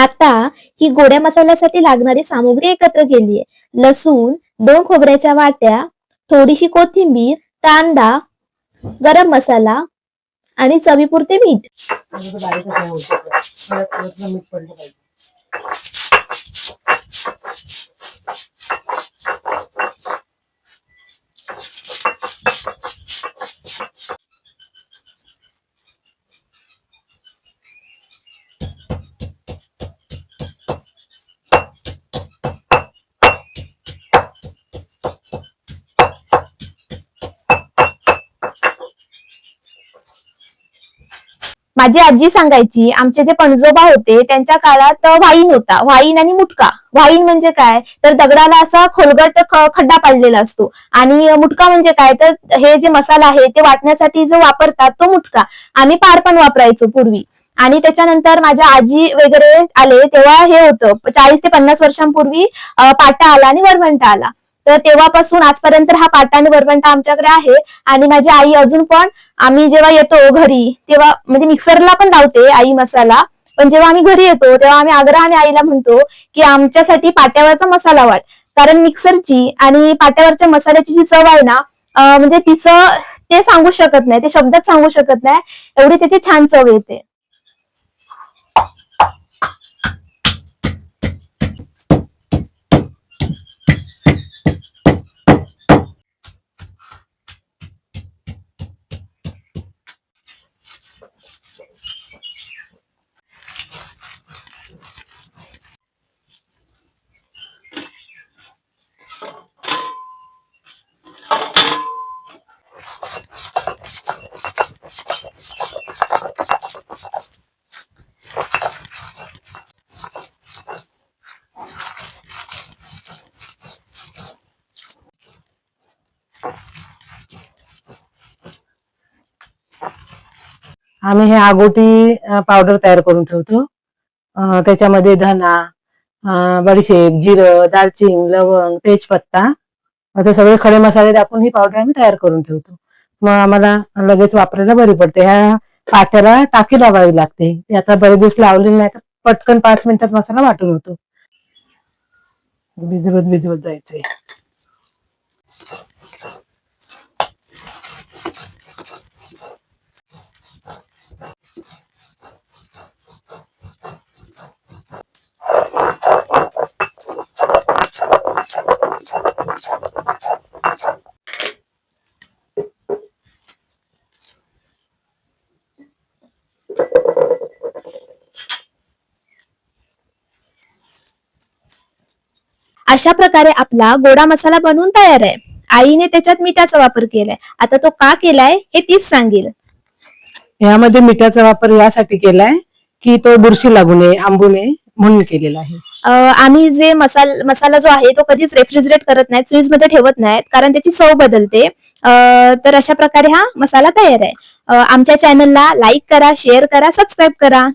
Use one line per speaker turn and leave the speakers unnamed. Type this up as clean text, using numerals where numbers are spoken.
आता ही गोड्या मसाल्यासाठी लागणारी सामुग्री एकत्र केली आहे. लसूण, 2 खोबऱ्याच्या वाट्या, थोडीशी कोथिंबीर, कांदा, गरम मसाला आणि चवीपुरते मीठ. माझी आजी सांगायची, आमचे जे पणजोबा होते त्यांच्या काळात वाईन होता. वाईन आणि मुटका. वाईन म्हणजे काय, तर दगडाला असा खोलगट खड्डा पाडलेला असतो, आणि मुटका म्हणजे काय, तर हे जे मसाला आहे ते वाटण्यासाठी जो वापरतात तो मुटका. आम्ही पार पण वापरायचो पूर्वी. आणि त्याच्यानंतर माझ्या आजी वगैरे आले तेव्हा हे होतं, 40 ते 50 वर्षांपूर्वी पाटा आला आणि वरवंटा आला. तर तेव्हापासून आजपर्यंत हा पाटा आणि वरवंटा आमच्याकडे आहे. आणि माझी आई अजून पण, आम्ही जेव्हा येतो घरी तेव्हा, म्हणजे मिक्सरला पण लावते आई मसाला, पण जेव्हा आम्ही घरी येतो तेव्हा आम्ही आग्रहाने आईला म्हणतो की आमच्यासाठी पाट्यावरचा मसाला वाट. कारण मिक्सरची आणि पाट्यावरच्या मसाल्याची जी चव आहे ना, म्हणजे तिचं ते सांगू शकत नाही, ते शब्दात सांगू शकत नाही, एवढी त्याची छान चव येते.
आम्ही हे आगोटी पावडर तयार करून ठेवतो. त्याच्यामध्ये धना, बडीशेप, जिरं, दालचिनी, लवंग, तेजपत्ता असे सगळे खडे मसाले टाकून ही पावडर आम्ही तयार करून ठेवतो. मग आम्हाला लगेच वापरायला बरी पडते. ह्या पाट्याला टाकी लावावी लागते. ती आता बरेच दिवस लावली नाही तर पटकन 5 मिनिटात मसाला वाटून होतो. भिजवत जायचंय.
अशा प्रकारे आपला गोडा मसाला बनवून तयार आहे. आईने त्याच्यात मिठाचा वापर केलाय. आता तो का केलाय हे तीच सांगेल.
यामध्ये मिठाचा वापर यासाठी केलाय की तो बुरशी लागू नये, आंबू नये म्हणून केलेला आहे.
आम्ही जे मसाला जो आहे तो कधीच रेफ्रिजरेट करत नाहीत, फ्रीज मध्ये ठेवत नाहीत, कारण त्याची चव बदलते. तर अशा प्रकारे हा मसाला तयार आहे. आमच्या चॅनलला लाईक करा, शेअर करा, सबस्क्राईब करा.